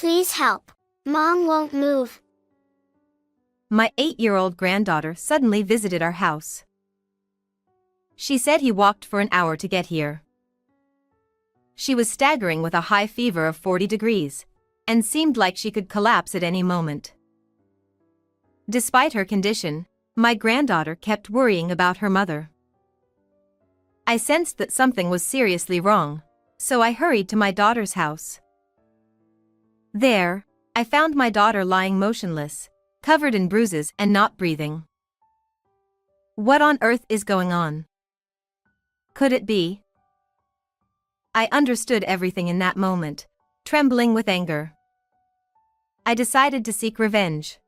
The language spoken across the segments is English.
Please help. Mom won't move. My 8-year-old granddaughter suddenly visited our house. She said he walked for an hour to get here. She was staggering with a high fever of 40 degrees, and seemed like she could collapse at any moment. Despite her condition, my granddaughter kept worrying about her mother. I sensed that something was seriously wrong, so I hurried to my daughter's house. There, I found my daughter lying motionless, covered in bruises and not breathing. What on earth is going on? Could it be? I understood everything in that moment, trembling with anger. I decided to seek revenge.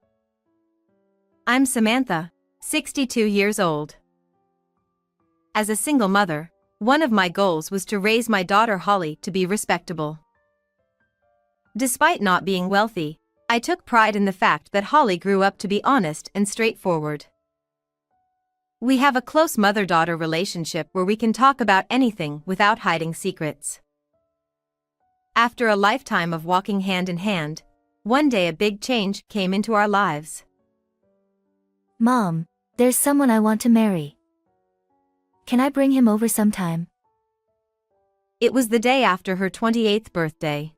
I'm Samantha, 62 years old. As a single mother, one of my goals was to raise my daughter Holly to be respectable. Despite not being wealthy, I took pride in the fact that Holly grew up to be honest and straightforward. We have a close mother-daughter relationship where we can talk about anything without hiding secrets. After a lifetime of walking hand in hand, one day a big change came into our lives. Mom, there's someone I want to marry. Can I bring him over sometime? It was the day after her 28th birthday.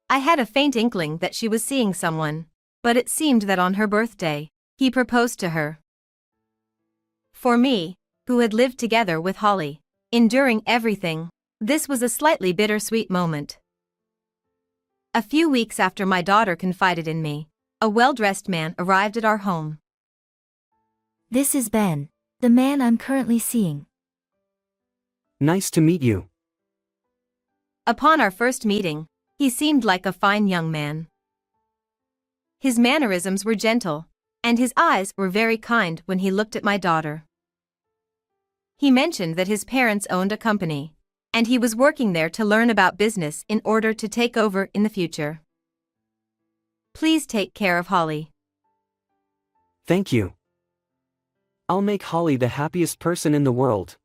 I had a faint inkling that she was seeing someone, but it seemed that on her birthday, he proposed to her. For me, who had lived together with Holly, enduring everything, this was a slightly bittersweet moment. A few weeks after my daughter confided in me, a well-dressed man arrived at our home. This is Ben, the man I'm currently seeing. Nice to meet you. Upon our first meeting, he seemed like a fine young man. His mannerisms were gentle, and his eyes were very kind when he looked at my daughter. He mentioned that his parents owned a company, and he was working there to learn about business in order to take over in the future. Please take care of Holly. Thank you. I'll make Holly the happiest person in the world.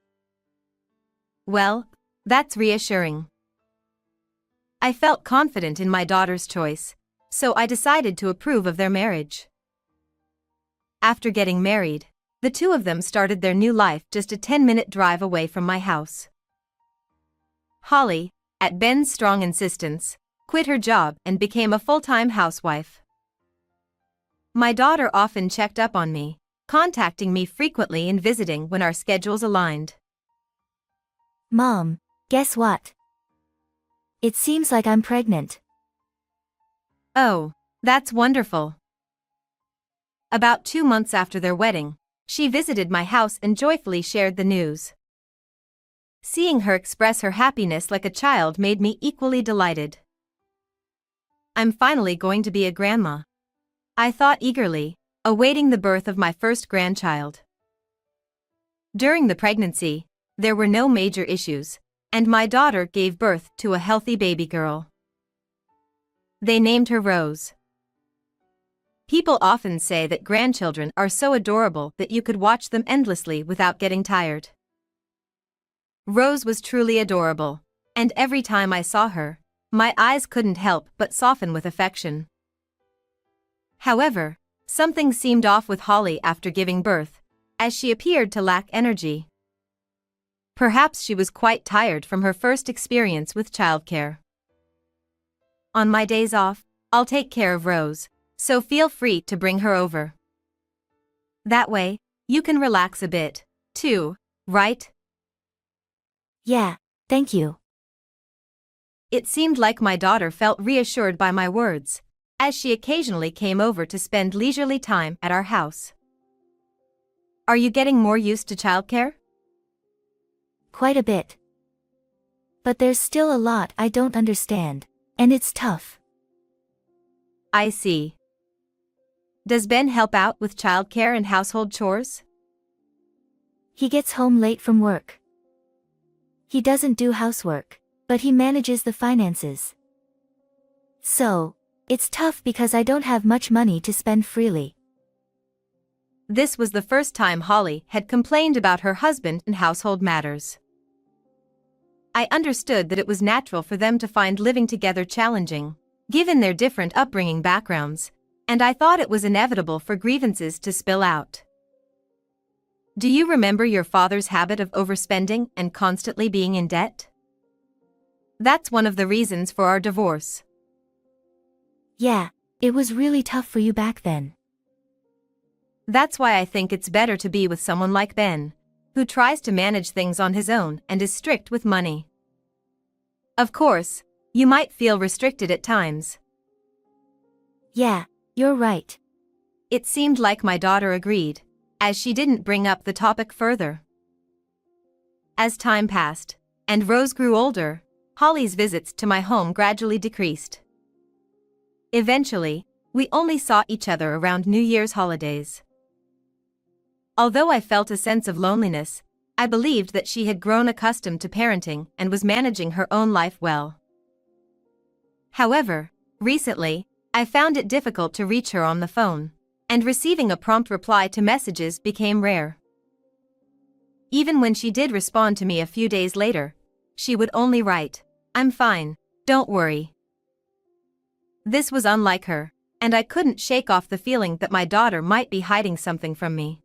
Well, that's reassuring. I felt confident in my daughter's choice, so I decided to approve of their marriage. After getting married, the two of them started their new life just a 10-minute drive away from my house. Holly, at Ben's strong insistence, quit her job and became a full-time housewife. My daughter often checked up on me, contacting me frequently and visiting when our schedules aligned. Mom, guess what? It seems like I'm pregnant. Oh, that's wonderful. About 2 months after their wedding, she visited my house and joyfully shared the news. Seeing her express her happiness like a child made me equally delighted. I'm finally going to be a grandma, I thought eagerly, awaiting the birth of my first grandchild. During the pregnancy, there were no major issues, and my daughter gave birth to a healthy baby girl. They named her Rose. People often say that grandchildren are so adorable that you could watch them endlessly without getting tired. Rose was truly adorable, and every time I saw her, my eyes couldn't help but soften with affection. However, something seemed off with Holly after giving birth, as she appeared to lack energy. Perhaps she was quite tired from her first experience with childcare. On my days off, I'll take care of Rose, so feel free to bring her over. That way, you can relax a bit, too, right? Yeah, thank you. It seemed like my daughter felt reassured by my words, as she occasionally came over to spend leisurely time at our house. Are you getting more used to childcare? Quite a bit. But there's still a lot I don't understand, and it's tough. I see. Does Ben help out with childcare and household chores? He gets home late from work. He doesn't do housework, but he manages the finances. So, it's tough because I don't have much money to spend freely. This was the first time Holly had complained about her husband and household matters. I understood that it was natural for them to find living together challenging, given their different upbringing backgrounds, and I thought it was inevitable for grievances to spill out. Do you remember your father's habit of overspending and constantly being in debt? That's one of the reasons for our divorce. Yeah, it was really tough for you back then. That's why I think it's better to be with someone like Ben, who tries to manage things on his own and is strict with money. Of course, you might feel restricted at times. Yeah, you're right. It seemed like my daughter agreed, as she didn't bring up the topic further. As time passed, and Rose grew older, Holly's visits to my home gradually decreased. Eventually, we only saw each other around New Year's holidays. Although I felt a sense of loneliness, I believed that she had grown accustomed to parenting and was managing her own life well. However, recently, I found it difficult to reach her on the phone, and receiving a prompt reply to messages became rare. Even when she did respond to me a few days later, she would only write, "I'm fine, don't worry." This was unlike her, and I couldn't shake off the feeling that my daughter might be hiding something from me.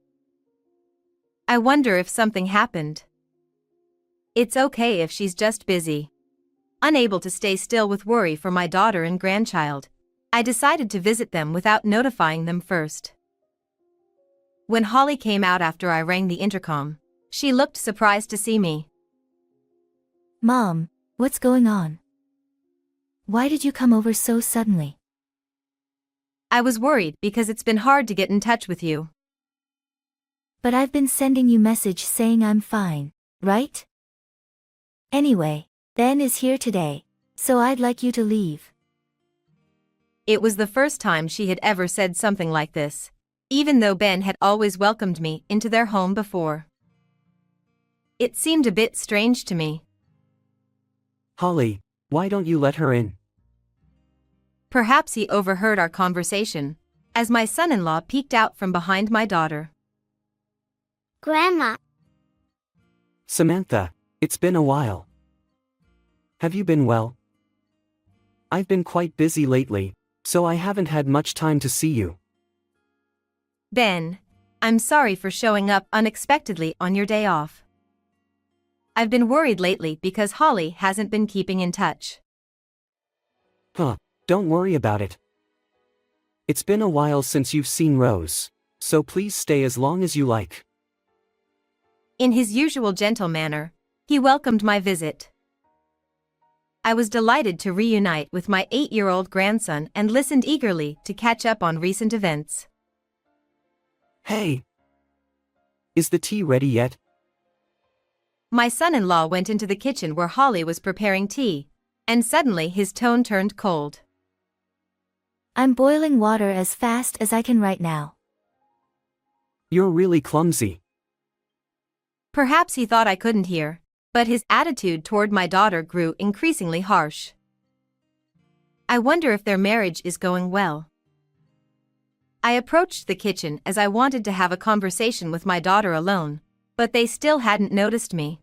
I wonder if something happened. It's okay if she's just busy. Unable to stay still with worry for my daughter and grandchild, I decided to visit them without notifying them first. When Holly came out after I rang the intercom, she looked surprised to see me. Mom, what's going on? Why did you come over so suddenly? I was worried because it's been hard to get in touch with you. But I've been sending you message saying I'm fine, right? Anyway, Ben is here today, so I'd like you to leave. It was the first time she had ever said something like this, even though Ben had always welcomed me into their home before. It seemed a bit strange to me. Holly, why don't you let her in? Perhaps he overheard our conversation, as my son-in-law peeked out from behind my daughter. Grandma, Samantha, it's been a while. Have you been well? I've been quite busy lately, so I haven't had much time to see you. Ben, I'm sorry for showing up unexpectedly on your day off. I've been worried lately because Holly hasn't been keeping in touch. Don't worry about it. It's been a while since you've seen Rose, so please stay as long as you like. In his usual gentle manner, he welcomed my visit. I was delighted to reunite with my 8-year-old grandson and listened eagerly to catch up on recent events. Hey! Is the tea ready yet? My son-in-law went into the kitchen where Holly was preparing tea, and suddenly his tone turned cold. I'm boiling water as fast as I can right now. You're really clumsy. Perhaps he thought I couldn't hear, but his attitude toward my daughter grew increasingly harsh. I wonder if their marriage is going well. I approached the kitchen as I wanted to have a conversation with my daughter alone, but they still hadn't noticed me.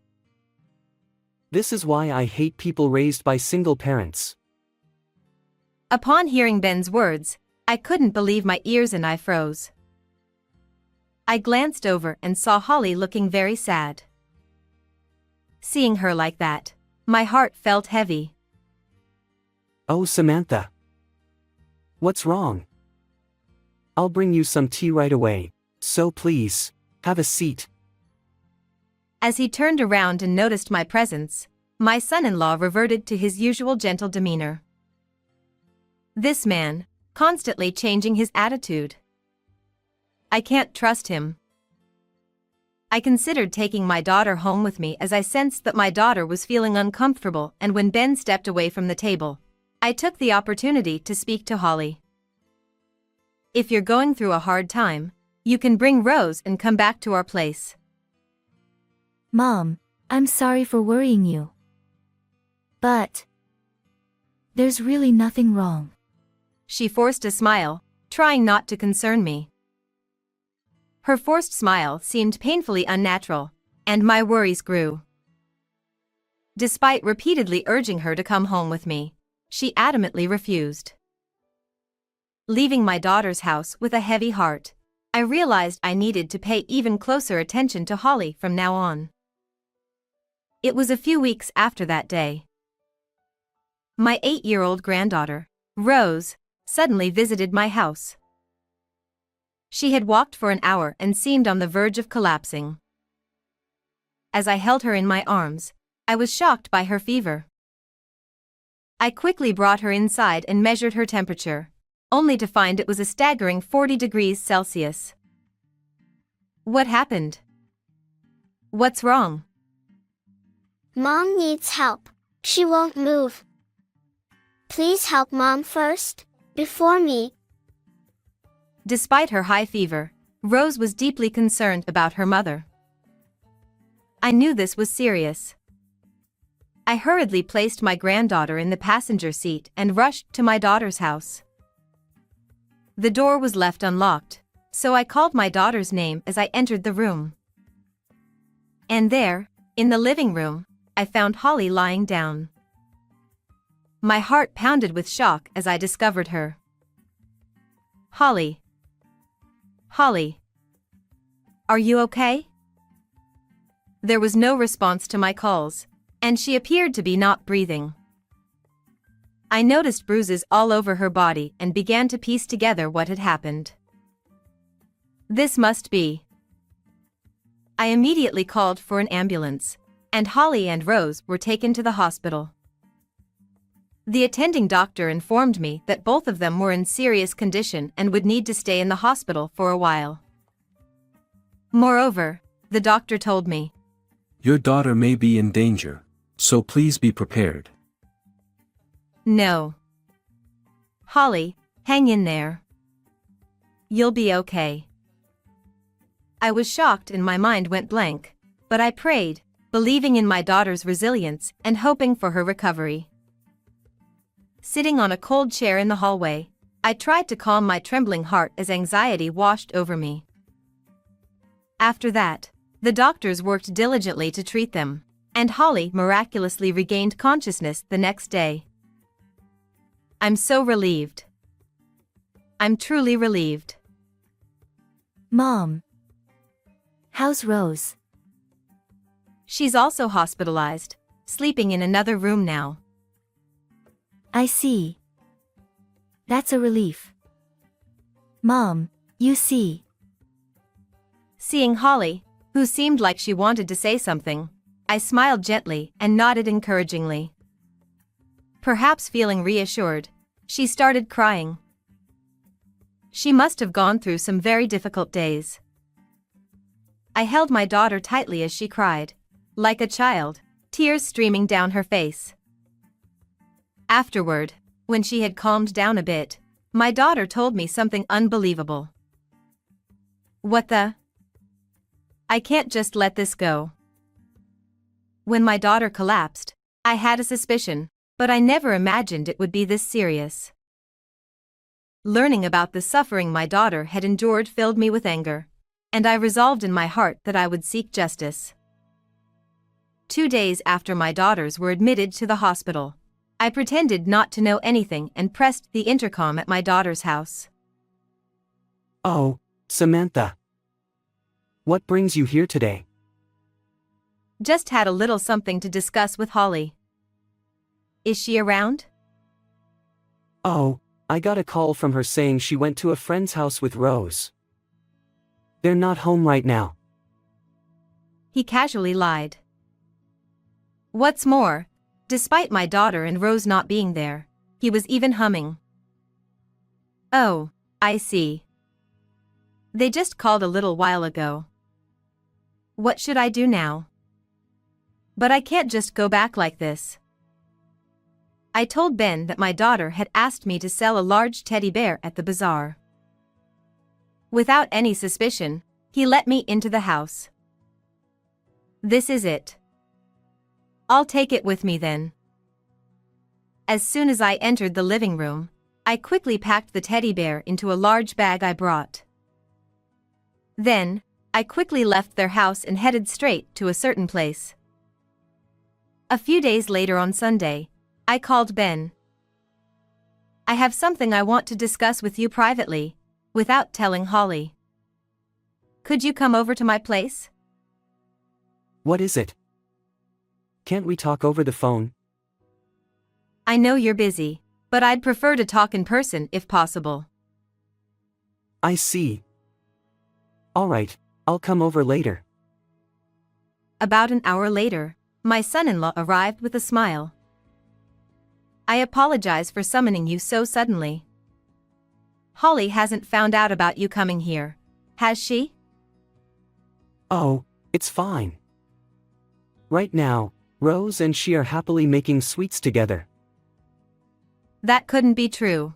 This is why I hate people raised by single parents. Upon hearing Ben's words, I couldn't believe my ears and I froze. I glanced over and saw Holly looking very sad. Seeing her like that, my heart felt heavy. Oh, Samantha. What's wrong? I'll bring you some tea right away, so please, have a seat. As he turned around and noticed my presence, my son-in-law reverted to his usual gentle demeanor. This man, constantly changing his attitude. I can't trust him. I considered taking my daughter home with me as I sensed that my daughter was feeling uncomfortable, and when Ben stepped away from the table, I took the opportunity to speak to Holly. If you're going through a hard time, you can bring Rose and come back to our place. Mom, I'm sorry for worrying you. But there's really nothing wrong. She forced a smile, trying not to concern me. Her forced smile seemed painfully unnatural, and my worries grew. Despite repeatedly urging her to come home with me, she adamantly refused. Leaving my daughter's house with a heavy heart, I realized I needed to pay even closer attention to Holly from now on. It was a few weeks after that day. My 8-year-old granddaughter, Rose, suddenly visited my house. She had walked for an hour and seemed on the verge of collapsing. As I held her in my arms, I was shocked by her fever. I quickly brought her inside and measured her temperature, only to find it was a staggering 40 degrees Celsius. What happened? What's wrong? Mom needs help. She won't move. Please help Mom first, before me. Despite her high fever, Rose was deeply concerned about her mother. I knew this was serious. I hurriedly placed my granddaughter in the passenger seat and rushed to my daughter's house. The door was left unlocked, so I called my daughter's name as I entered the room. And there, in the living room, I found Holly lying down. My heart pounded with shock as I discovered her. Holly. Holly. Are you okay? There was no response to my calls, and she appeared to be not breathing. I noticed bruises all over her body and began to piece together what had happened. This must be. I immediately called for an ambulance, and Holly and Rose were taken to the hospital. The attending doctor informed me that both of them were in serious condition and would need to stay in the hospital for a while. Moreover, the doctor told me, "Your daughter may be in danger, so please be prepared." No. Holly, hang in there. You'll be okay. I was shocked and my mind went blank, but I prayed, believing in my daughter's resilience and hoping for her recovery. Sitting on a cold chair in the hallway, I tried to calm my trembling heart as anxiety washed over me. After that, the doctors worked diligently to treat them, and Holly miraculously regained consciousness the next day. I'm so relieved. I'm truly relieved. Mom. How's Rose? She's also hospitalized, sleeping in another room now. I see. That's a relief. Mom, you see. Seeing Holly, who seemed like she wanted to say something, I smiled gently and nodded encouragingly. Perhaps feeling reassured, she started crying. She must have gone through some very difficult days. I held my daughter tightly as she cried, like a child, tears streaming down her face. Afterward, when she had calmed down a bit, my daughter told me something unbelievable. What the? I can't just let this go. When my daughter collapsed, I had a suspicion, but I never imagined it would be this serious. Learning about the suffering my daughter had endured filled me with anger, and I resolved in my heart that I would seek justice. 2 days after my daughters were admitted to the hospital, I pretended not to know anything and pressed the intercom at my daughter's house. Oh, Samantha. What brings you here today? Just had a little something to discuss with Holly. Is she around? Oh, I got a call from her saying she went to a friend's house with Rose. They're not home right now. He casually lied. What's more, despite my daughter and Rose not being there, he was even humming. Oh, I see. They just called a little while ago. What should I do now? But I can't just go back like this. I told Ben that my daughter had asked me to sell a large teddy bear at the bazaar. Without any suspicion, he let me into the house. This is it. I'll take it with me then. As soon as I entered the living room, I quickly packed the teddy bear into a large bag I brought. Then, I quickly left their house and headed straight to a certain place. A few days later on Sunday, I called Ben. I have something I want to discuss with you privately, without telling Holly. Could you come over to my place? What is it? Can't we talk over the phone? I know you're busy, but I'd prefer to talk in person if possible. I see. Alright, I'll come over later. About an hour later, my son-in-law arrived with a smile. I apologize for summoning you so suddenly. Holly hasn't found out about you coming here, has she? Oh, it's fine. Right now, Rose and she are happily making sweets together. That couldn't be true.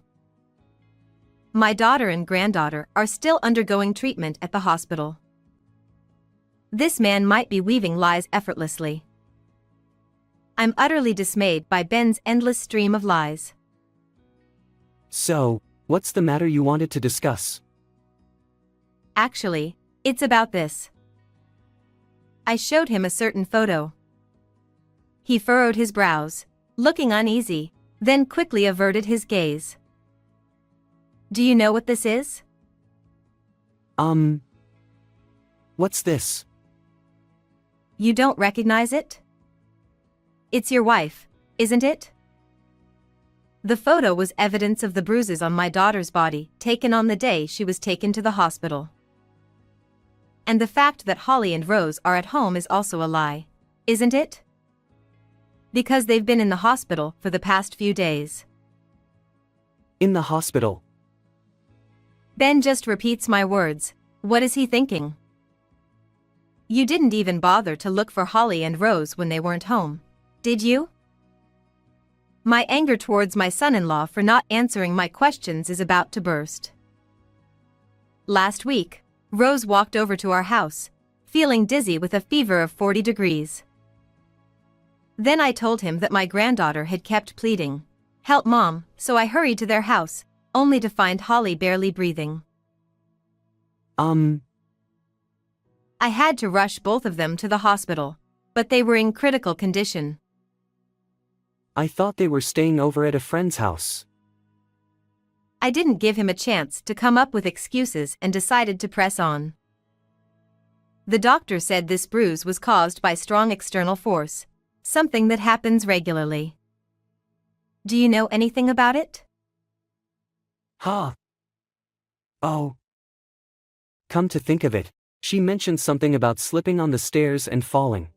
My daughter and granddaughter are still undergoing treatment at the hospital. This man might be weaving lies effortlessly. I'm utterly dismayed by Ben's endless stream of lies. So, what's the matter you wanted to discuss? Actually, it's about this. I showed him a certain photo. He furrowed his brows, looking uneasy, then quickly averted his gaze. Do you know what this is? What's this? You don't recognize it? It's your wife, isn't it? The photo was evidence of the bruises on my daughter's body taken on the day she was taken to the hospital. And the fact that Holly and Rose are at home is also a lie, isn't it? Because they've been in the hospital for the past few days. In the hospital. Ben just repeats my words. What is he thinking? You didn't even bother to look for Holly and Rose when they weren't home, did you? My anger towards my son-in-law for not answering my questions is about to burst. Last week, Rose walked over to our house, feeling dizzy with a fever of 40 degrees. Then I told him that my granddaughter had kept pleading, "Help Mom," so I hurried to their house, only to find Holly barely breathing. I had to rush both of them to the hospital, but they were in critical condition. I thought they were staying over at a friend's house. I didn't give him a chance to come up with excuses and decided to press on. The doctor said this bruise was caused by strong external force, something that happens regularly. Do you know anything about it? Huh. Oh. Come to think of it, she mentioned something about slipping on the stairs and falling.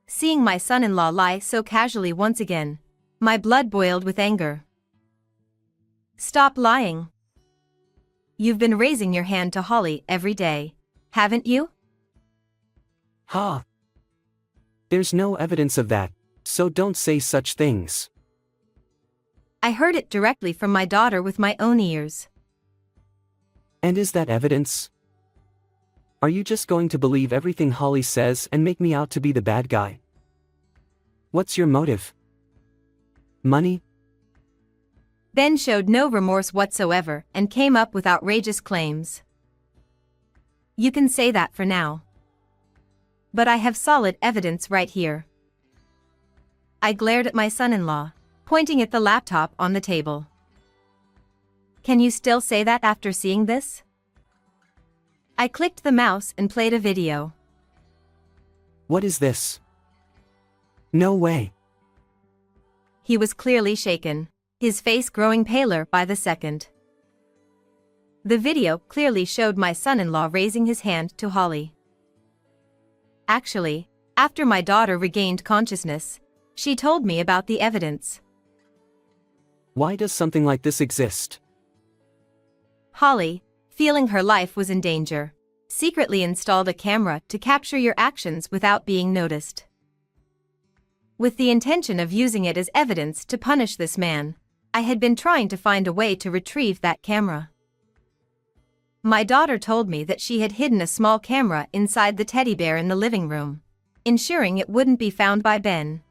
Seeing my son-in-law lie so casually once again, my blood boiled with anger. Stop lying. You've been raising your hand to Holly every day, haven't you? Huh. There's no evidence of that, so don't say such things. I heard it directly from my daughter with my own ears. And is that evidence? Are you just going to believe everything Holly says and make me out to be the bad guy? What's your motive? Money? Ben showed no remorse whatsoever and came up with outrageous claims. You can say that for now. But I have solid evidence right here. I glared at my son-in-law, pointing at the laptop on the table. Can you still say that after seeing this? I clicked the mouse and played a video. What is this? No way. He was clearly shaken, his face growing paler by the second. The video clearly showed my son-in-law raising his hand to Holly. Actually, after my daughter regained consciousness, she told me about the evidence. Why does something like this exist? Holly, feeling her life was in danger, secretly installed a camera to capture your actions without being noticed. With the intention of using it as evidence to punish this man, I had been trying to find a way to retrieve that camera. My daughter told me that she had hidden a small camera inside the teddy bear in the living room, ensuring it wouldn't be found by Ben.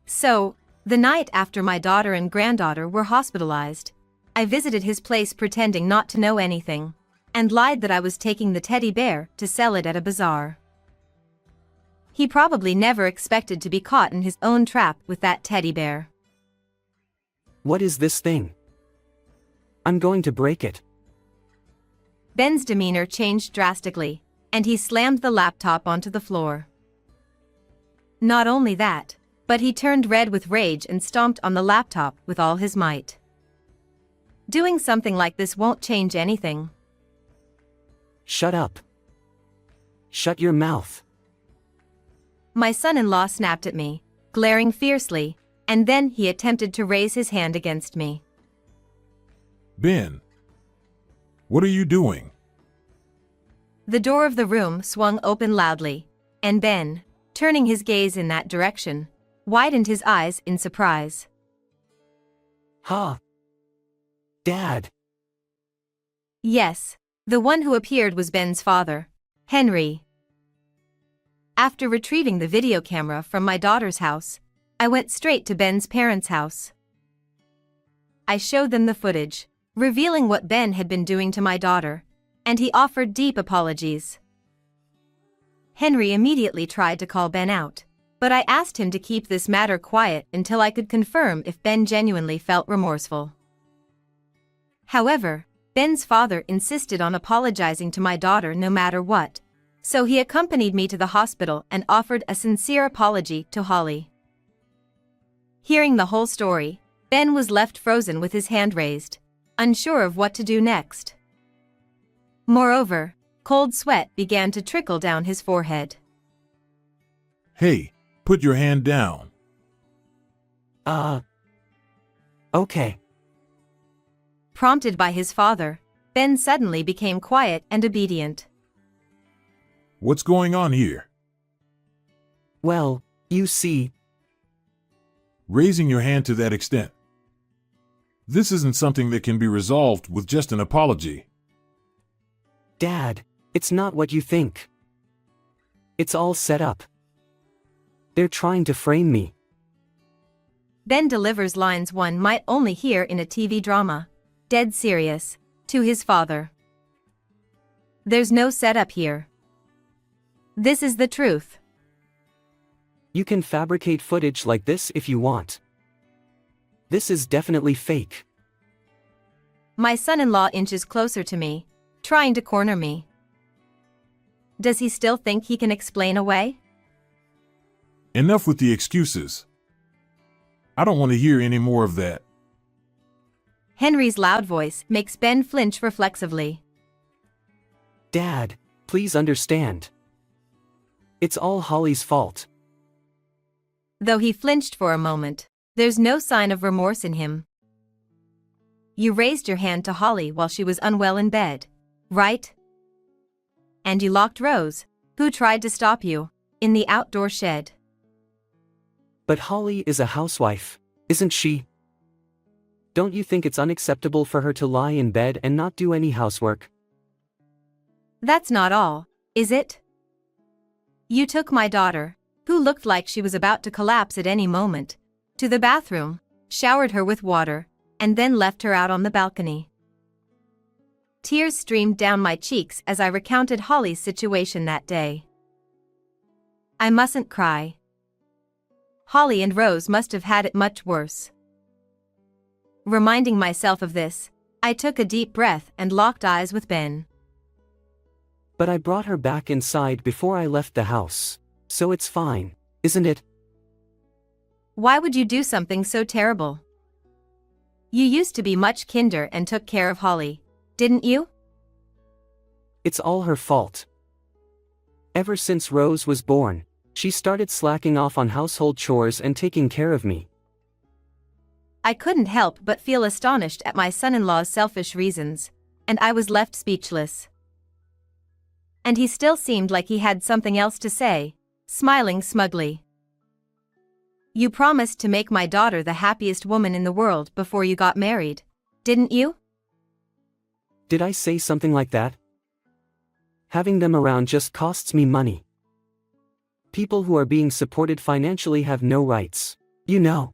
So, the night after my daughter and granddaughter were hospitalized, I visited his place pretending not to know anything, and lied that I was taking the teddy bear to sell it at a bazaar. He probably never expected to be caught in his own trap with that teddy bear. What is this thing? I'm going to break it. Ben's demeanor changed drastically, and he slammed the laptop onto the floor. Not only that, but he turned red with rage and stomped on the laptop with all his might. Doing something like this won't change anything. Shut up. Shut your mouth. My son-in-law snapped at me, glaring fiercely, and then he attempted to raise his hand against me. Ben, what are you doing? The door of the room swung open loudly, and Ben, turning his gaze in that direction, widened his eyes in surprise. Ha! Dad! Yes, the one who appeared was Ben's father, Henry. After retrieving the video camera from my daughter's house, I went straight to Ben's parents' house. I showed them the footage, revealing what Ben had been doing to my daughter, and he offered deep apologies. Henry immediately tried to call Ben out, but I asked him to keep this matter quiet until I could confirm if Ben genuinely felt remorseful. However, Ben's father insisted on apologizing to my daughter no matter what, so he accompanied me to the hospital and offered a sincere apology to Holly. Hearing the whole story, Ben was left frozen with his hand raised, unsure of what to do next. Moreover, cold sweat began to trickle down his forehead. Hey, put your hand down. Okay. Prompted by his father, Ben suddenly became quiet and obedient. What's going on here? Well, you see, Raising your hand to that extent. This isn't something that can be resolved with just an apology. Dad, it's not what you think. It's all set up. They're trying to frame me. Ben delivers lines one might only hear in a TV drama, dead serious, to his father. There's no setup here. This is the truth. You can fabricate footage like this if you want. This is definitely fake. My son-in-law inches closer to me, trying to corner me. Does he still think he can explain away? Enough with the excuses. I don't want to hear any more of that. Henry's loud voice makes Ben flinch reflexively. Dad, please understand. It's all Holly's fault. Though he flinched for a moment, there's no sign of remorse in him. You raised your hand to Holly while she was unwell in bed, right? And you locked Rose, who tried to stop you, in the outdoor shed. But Holly is a housewife, isn't she? Don't you think it's unacceptable for her to lie in bed and not do any housework? That's not all, is it? You took my daughter, who looked like she was about to collapse at any moment, to the bathroom, showered her with water, and then left her out on the balcony. Tears streamed down my cheeks as I recounted Holly's situation that day. I mustn't cry. Holly and Rose must have had it much worse. Reminding myself of this, I took a deep breath and locked eyes with Ben. But I brought her back inside before I left the house, so it's fine, isn't it? Why would you do something so terrible? You used to be much kinder and took care of Holly, didn't you? It's all her fault. Ever since Rose was born, she started slacking off on household chores and taking care of me. I couldn't help but feel astonished at my son-in-law's selfish reasons, and I was left speechless. And he still seemed like he had something else to say, smiling smugly. You promised to make my daughter the happiest woman in the world before you got married, didn't you? Did I say something like that? Having them around just costs me money. People who are being supported financially have no rights, you know.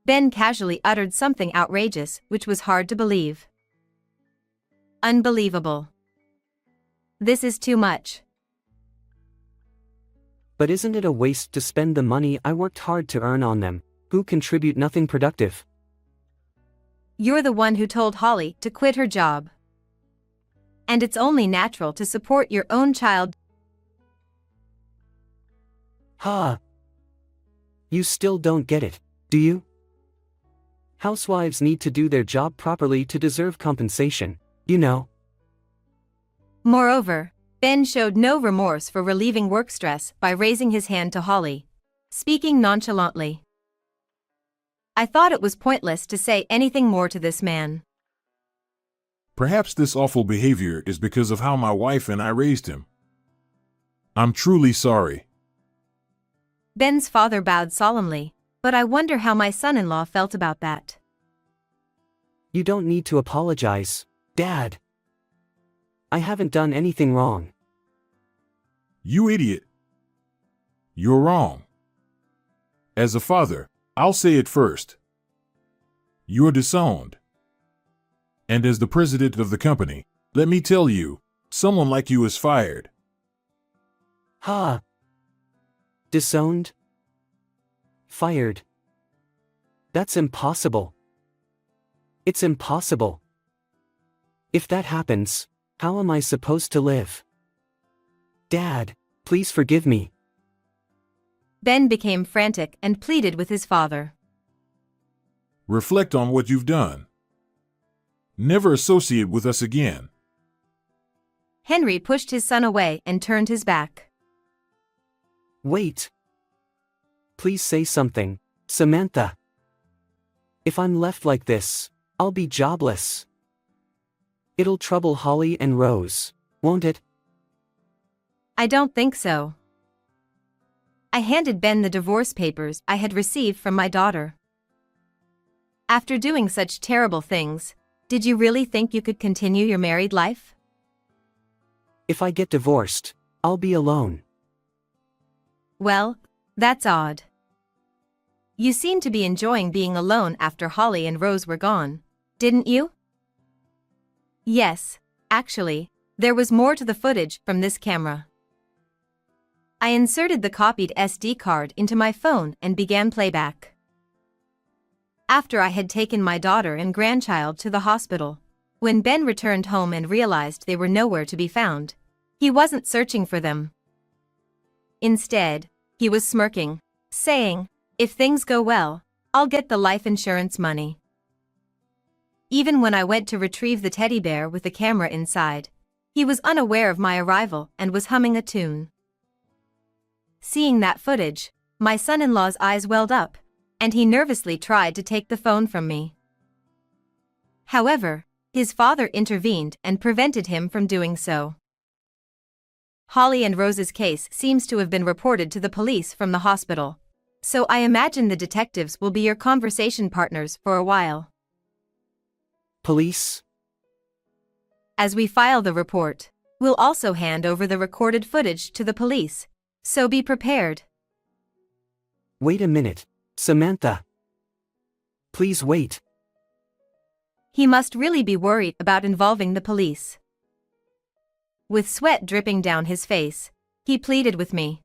Ben casually uttered something outrageous which was hard to believe. Unbelievable. This is too much. But isn't it a waste to spend the money I worked hard to earn on them, who contribute nothing productive? You're the one who told Holly to quit her job. And it's only natural to support your own child. Ha! You still don't get it, do you? Housewives need to do their job properly to deserve compensation, you know. Moreover, Ben showed no remorse for relieving work stress by raising his hand to Holly, speaking nonchalantly. I thought it was pointless to say anything more to this man. Perhaps this awful behavior is because of how my wife and I raised him. I'm truly sorry. Ben's father bowed solemnly, but I wonder how my son-in-law felt about that. You don't need to apologize, Dad. I haven't done anything wrong. You idiot. You're wrong. As a father, I'll say it first. You're disowned. And as the president of the company, let me tell you, someone like you is fired. Ha! Disowned? Fired? That's impossible. It's impossible. If that happens, how am I supposed to live? Dad, please forgive me. Ben became frantic and pleaded with his father. Reflect on what you've done. Never associate with us again. Henry pushed his son away and turned his back. Wait. Please say something, Samantha. If I'm left like this, I'll be jobless. It'll trouble Holly and Rose, won't it? I don't think so. I handed Ben the divorce papers I had received from my daughter. After doing such terrible things, did you really think you could continue your married life? If I get divorced, I'll be alone. Well, that's odd. You seemed to be enjoying being alone after Holly and Rose were gone, didn't you? Yes, actually, there was more to the footage from this camera. I inserted the copied SD card into my phone and began playback. After I had taken my daughter and grandchild to the hospital, when Ben returned home and realized they were nowhere to be found, he wasn't searching for them. Instead, he was smirking, saying, "If things go well, I'll get the life insurance money." Even when I went to retrieve the teddy bear with the camera inside, he was unaware of my arrival and was humming a tune. Seeing that footage, my son-in-law's eyes welled up, and he nervously tried to take the phone from me. However, his father intervened and prevented him from doing so. Holly and Rose's case seems to have been reported to the police from the hospital, so I imagine the detectives will be your conversation partners for a while. Police? As we file the report, we'll also hand over the recorded footage to the police, so be prepared. Wait a minute, Samantha. Please wait. He must really be worried about involving the police. With sweat dripping down his face, he pleaded with me.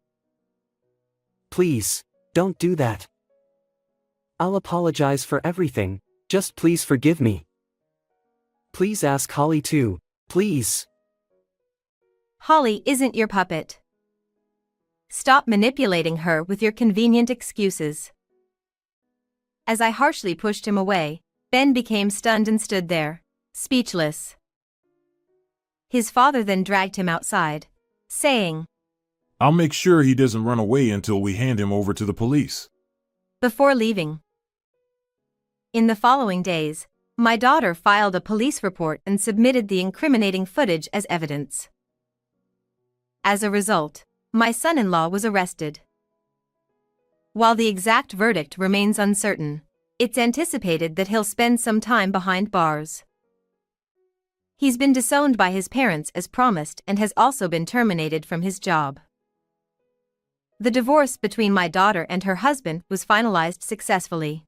Please, don't do that. I'll apologize for everything, just please forgive me. Please ask Holly too, please. Holly isn't your puppet. Stop manipulating her with your convenient excuses. As I harshly pushed him away, Ben became stunned and stood there, speechless. His father then dragged him outside, saying, I'll make sure he doesn't run away until we hand him over to the police. Before leaving. In the following days, my daughter filed a police report and submitted the incriminating footage as evidence. As a result, my son-in-law was arrested. While the exact verdict remains uncertain, it's anticipated that he'll spend some time behind bars. He's been disowned by his parents as promised and has also been terminated from his job. The divorce between my daughter and her husband was finalized successfully.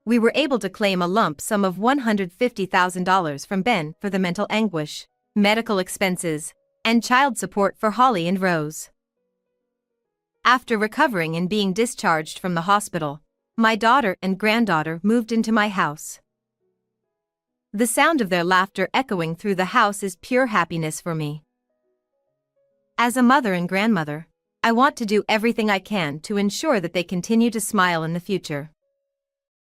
We were able to claim a lump sum of $150,000 from Ben for the mental anguish, medical expenses, and child support for Holly and Rose. After recovering and being discharged from the hospital, my daughter and granddaughter moved into my house. The sound of their laughter echoing through the house is pure happiness for me. As a mother and grandmother, I want to do everything I can to ensure that they continue to smile in the future.